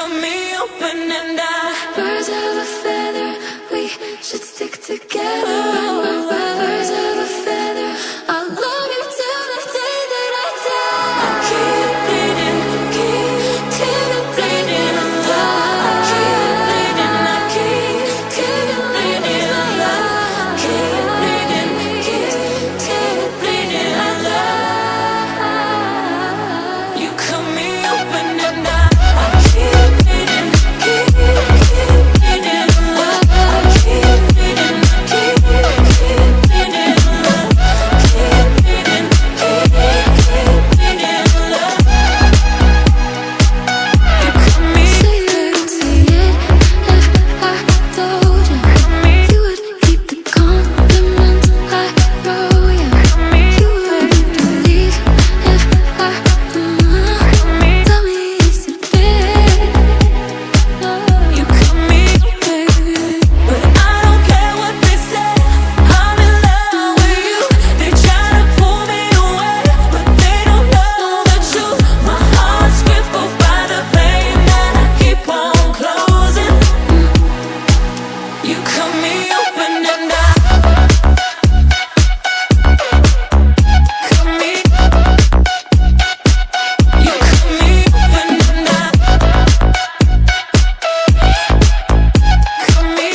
cut me open and I, birds of a feather, we should stick together. Birds of a feather, I'll love you till the day that I die. I keep bleeding, keep bleeding alive. I keep bleeding, I keep bleeding alive. Keep bleeding, keep bleeding alive. You cut me open and I keep bleeding, keep bleeding alive. I keep bleeding, keep bleeding alive. Keep bleeding, keep bleeding alive. You cut me. Say it if I told you you would keep the compliments I wrote you. You wouldn't believe if I tell me it's a bit. You cut me, baby, but I don't care what they say. I'm in love with you. They try to pull me away, but they don't know the truth. My heart's crippled by the pain that I keep on closing. You cut me open and I cut me. You cut me open and I cut me.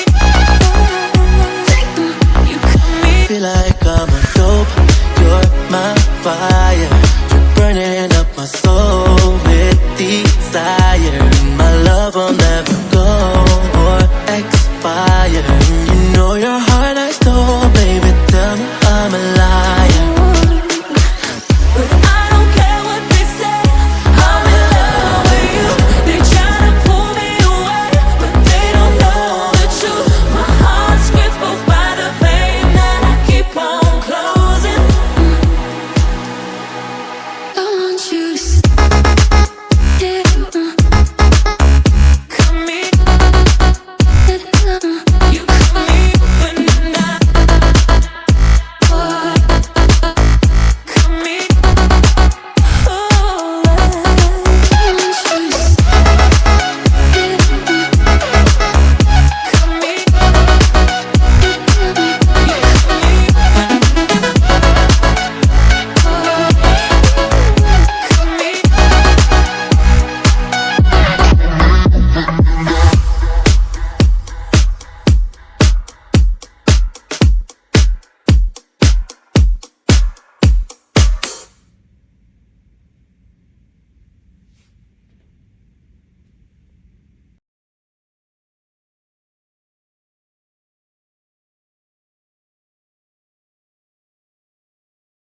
You cut me. Feel like I'm a dope, you're my fire. You're burning up my soul with desire. My love will never go or expire. You know your heart